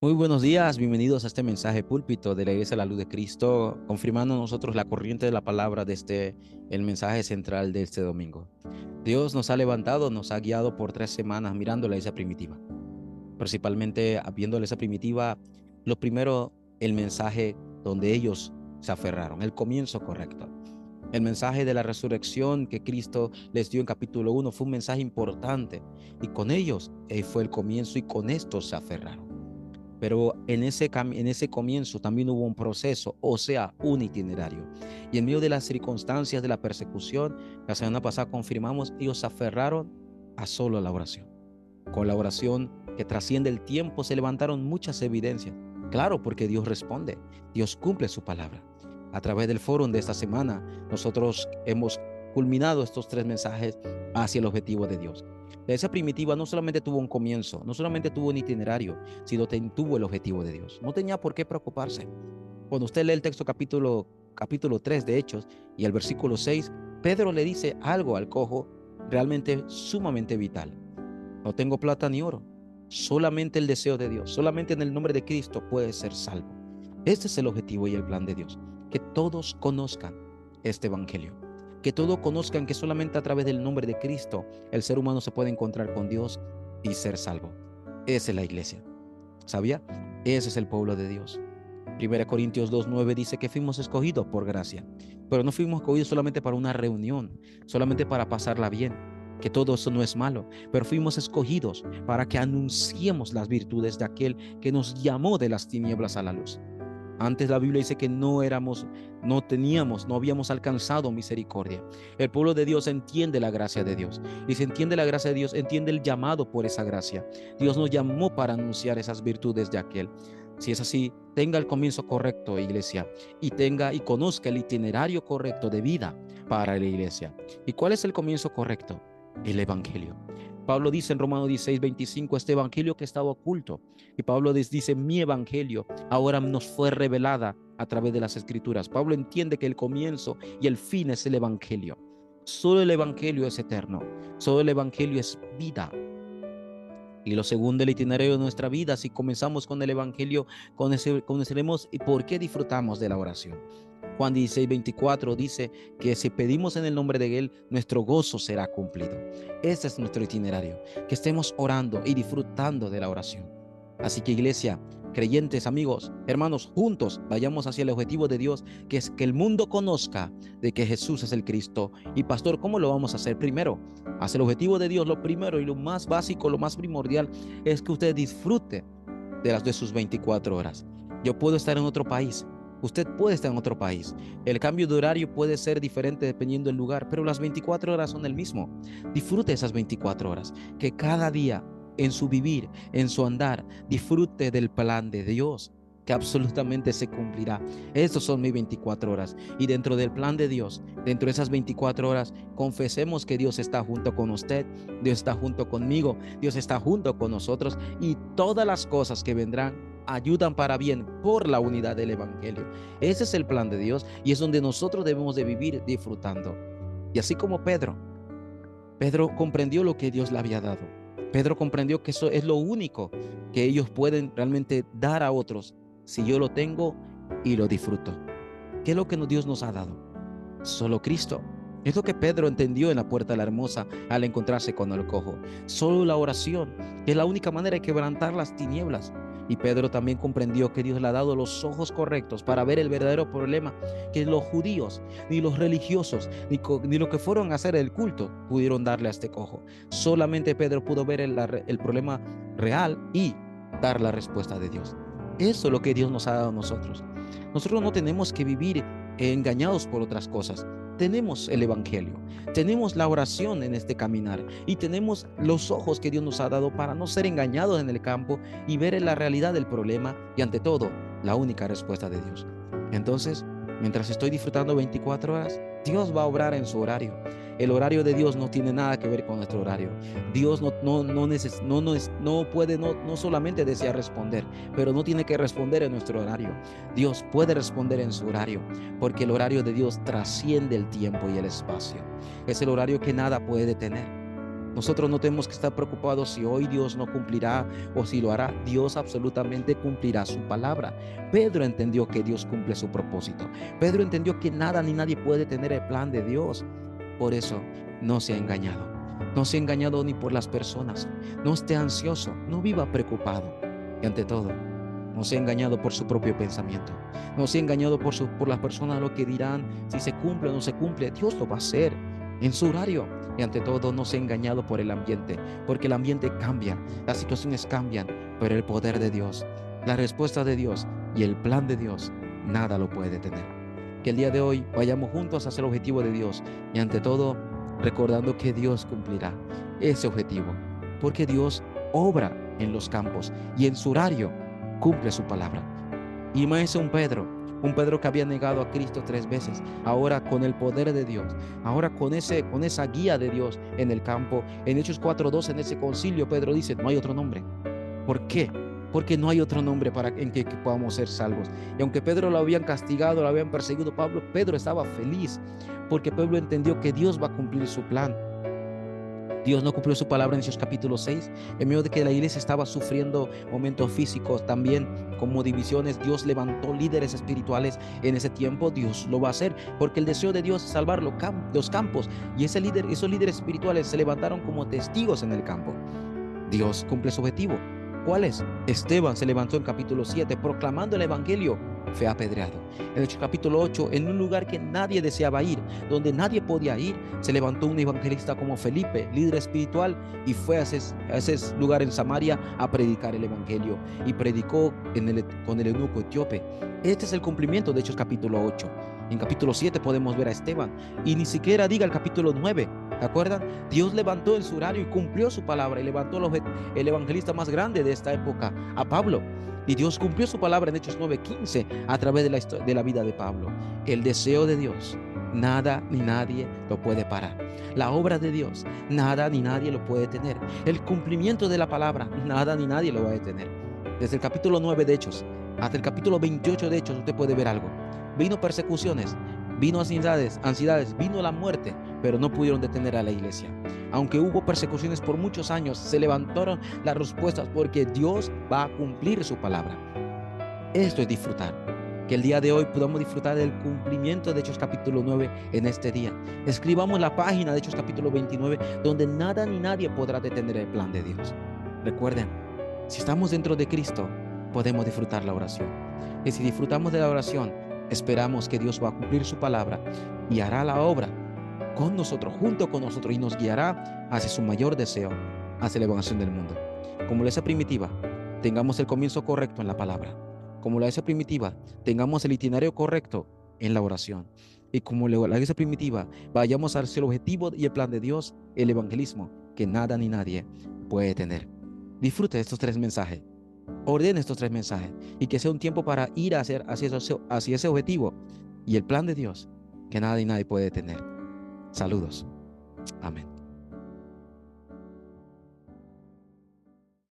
Muy buenos días, bienvenidos a este mensaje púlpito de la Iglesia de la Luz de Cristo, confirmando nosotros la corriente de la palabra de el mensaje central de este domingo. Dios nos ha levantado, nos ha guiado por 3 semanas mirando la iglesia primitiva, principalmente viendo la iglesia primitiva, lo primero, el mensaje donde ellos se aferraron, el comienzo correcto. El mensaje de la resurrección que Cristo les dio en capítulo 1 fue un mensaje importante y con ellos fue el comienzo y con esto se aferraron. Pero en ese comienzo también hubo un proceso, o sea, un itinerario. Y en medio de las circunstancias de la persecución, la semana pasada confirmamos, ellos se aferraron a solo la oración. Con la oración que trasciende el tiempo se levantaron muchas evidencias. Claro, porque Dios responde, Dios cumple su palabra. A través del foro de esta semana, nosotros hemos culminado estos 3 mensajes hacia el objetivo de Dios. La iglesia primitiva no solamente tuvo un comienzo, no solamente tuvo un itinerario, sino tuvo el objetivo de Dios. No tenía por qué preocuparse. Cuando usted lee el texto capítulo 3 de Hechos y el versículo 6, Pedro le dice algo al cojo realmente sumamente vital. No tengo plata ni oro, solamente el deseo de Dios, solamente en el nombre de Cristo puede ser salvo. Este es el objetivo y el plan de Dios, que todos conozcan este evangelio, que todos conozcan que solamente a través del nombre de Cristo el ser humano se puede encontrar con Dios y ser salvo. Esa es la iglesia, ¿sabía? Ese es el pueblo de Dios. 1 Corintios 2:9 dice que fuimos escogidos por gracia, pero no fuimos escogidos solamente para una reunión, solamente para pasarla bien, que todo eso no es malo, pero fuimos escogidos para que anunciemos las virtudes de aquel que nos llamó de las tinieblas a la luz. Antes la Biblia dice que no habíamos alcanzado misericordia. El pueblo de Dios entiende la gracia de Dios. Y si entiende la gracia de Dios, entiende el llamado por esa gracia. Dios nos llamó para anunciar esas virtudes de aquel. Si es así, tenga el comienzo correcto, iglesia, y conozca el itinerario correcto de vida para la iglesia. ¿Y cuál es el comienzo correcto? El evangelio. Pablo dice en Romanos 16:25, este evangelio que estaba oculto. Y Pablo dice, mi evangelio ahora nos fue revelada a través de las escrituras. Pablo entiende que el comienzo y el fin es el evangelio. Solo el evangelio es eterno. Solo el evangelio es vida. Y lo segundo, el itinerario de nuestra vida, si comenzamos con el evangelio, conoceremos por qué disfrutamos de la oración. Juan 16:24 dice que si pedimos en el nombre de Él, nuestro gozo será cumplido. Este es nuestro itinerario, que estemos orando y disfrutando de la oración. Así que iglesia, creyentes, amigos, hermanos, juntos vayamos hacia el objetivo de Dios, que es que el mundo conozca de que Jesús es el Cristo. Y pastor, ¿cómo lo vamos a hacer? Primero, hacia el objetivo de Dios, lo primero y lo más básico, lo más primordial, es que usted disfrute de sus 24 horas. Yo puedo estar en otro país, usted puede estar en otro país. El cambio de horario puede ser diferente dependiendo del lugar, pero las 24 horas son el mismo. Disfrute esas 24 horas, que cada día en su vivir, en su andar, disfrute del plan de Dios, que absolutamente se cumplirá. Estos son mis 24 horas. Y dentro del plan de Dios, dentro de esas 24 horas, confesemos que Dios está junto con usted, Dios está junto conmigo, Dios está junto con nosotros, y todas las cosas que vendrán ayudan para bien por la unidad del evangelio. Ese es el plan de Dios y es donde nosotros debemos de vivir disfrutando. Y así como Pedro comprendió lo que Dios le había dado. Pedro comprendió que eso es lo único que ellos pueden realmente dar a otros si yo lo tengo y lo disfruto. ¿Qué es lo que Dios nos ha dado? Solo Cristo. Es lo que Pedro entendió en la puerta de la hermosa al encontrarse con el cojo. Solo la oración es la única manera de quebrantar las tinieblas. Y Pedro también comprendió que Dios le ha dado los ojos correctos para ver el verdadero problema que los judíos, ni los religiosos, ni los que fueron a hacer el culto pudieron darle a este cojo. Solamente Pedro pudo ver el problema real y dar la respuesta de Dios. Eso es lo que Dios nos ha dado a nosotros. Nosotros no tenemos que vivir engañados por otras cosas. Tenemos el evangelio, tenemos la oración en este caminar y tenemos los ojos que Dios nos ha dado para no ser engañados en el campo y ver la realidad del problema y ante todo la única respuesta de Dios. Entonces, mientras estoy disfrutando 24 horas, Dios va a obrar en su horario. El horario de Dios no tiene nada que ver con nuestro horario. Dios no solamente desea responder, pero no tiene que responder en nuestro horario. Dios puede responder en su horario, porque el horario de Dios trasciende el tiempo y el espacio. Es el horario que nada puede detener. Nosotros no tenemos que estar preocupados si hoy Dios no cumplirá o si lo hará. Dios absolutamente cumplirá su palabra. Pedro entendió que Dios cumple su propósito. Pedro entendió que nada ni nadie puede tener el plan de Dios. Por eso no se ha engañado. No se ha engañado ni por las personas. No esté ansioso, no viva preocupado. Y ante todo, no se ha engañado por su propio pensamiento. No se ha engañado por las personas, lo que dirán, si se cumple o no se cumple. Dios lo va a hacer en su horario. Y ante todo, no se ha engañado por el ambiente, porque el ambiente cambia, las situaciones cambian, pero el poder de Dios, la respuesta de Dios y el plan de Dios, nada lo puede detener. Que el día de hoy vayamos juntos hacia el objetivo de Dios y ante todo, recordando que Dios cumplirá ese objetivo, porque Dios obra en los campos y en su horario cumple su palabra. Y más un Pedro que había negado a Cristo 3 veces, ahora con el poder de Dios, ahora con esa guía de Dios en el campo. En Hechos 4:12, en ese concilio, Pedro dice, no hay otro nombre. ¿Por qué? Porque no hay otro nombre en que podamos ser salvos. Y aunque Pedro lo habían castigado, lo habían perseguido, Pedro estaba feliz, porque Pedro entendió que Dios va a cumplir su plan. Dios no cumplió su palabra en Hechos capítulo 6, en medio de que la iglesia estaba sufriendo momentos físicos, también como divisiones. Dios levantó líderes espirituales en ese tiempo. Dios lo va a hacer, porque el deseo de Dios es salvar los campos, y esos líderes espirituales se levantaron como testigos en el campo. Dios cumple su objetivo. ¿Cuál es? Esteban se levantó en capítulo 7 proclamando el evangelio, fue apedreado. En el capítulo 8, en un lugar que nadie deseaba ir, donde nadie podía ir, se levantó un evangelista como Felipe, líder espiritual, y fue a ese lugar en Samaria a predicar el evangelio, y predicó con el eunuco etíope. Este es el cumplimiento de Hechos capítulo 8. En capítulo 7 podemos ver a Esteban, y ni siquiera diga el capítulo 9. ¿Se acuerdan? Dios levantó en su horario y cumplió su palabra, y levantó el evangelista más grande de esta época, a Pablo. Y Dios cumplió su palabra en Hechos 9:15 a través de la vida de Pablo. El deseo de Dios, nada ni nadie lo puede parar. La obra de Dios, nada ni nadie lo puede detener. El cumplimiento de la palabra, nada ni nadie lo va a detener. Desde el capítulo 9 de Hechos hasta el capítulo 28 de Hechos, usted puede ver algo. Vino persecuciones, vino ansiedades, vino la muerte, pero no pudieron detener a la iglesia. Aunque hubo persecuciones por muchos años, se levantaron las respuestas, porque Dios va a cumplir su palabra. Esto es disfrutar. Que el día de hoy podamos disfrutar del cumplimiento de Hechos capítulo 9 en este día. Escribamos la página de Hechos capítulo 29, donde nada ni nadie podrá detener el plan de Dios. Recuerden, si estamos dentro de Cristo, podemos disfrutar la oración. Y si disfrutamos de la oración, esperamos que Dios va a cumplir su palabra y hará la obra con nosotros, junto con nosotros, y nos guiará hacia su mayor deseo, hacia la evangelización del mundo. Como la iglesia primitiva, tengamos el comienzo correcto en la palabra. Como la iglesia primitiva, tengamos el itinerario correcto en la oración. Y como la iglesia primitiva, vayamos hacia el objetivo y el plan de Dios, el evangelismo, que nada ni nadie puede tener. Disfrute de estos 3 mensajes. Ordene estos 3 mensajes y que sea un tiempo para ir hacia ese objetivo y el plan de Dios, que nada y nadie puede detener. Saludos. Amén.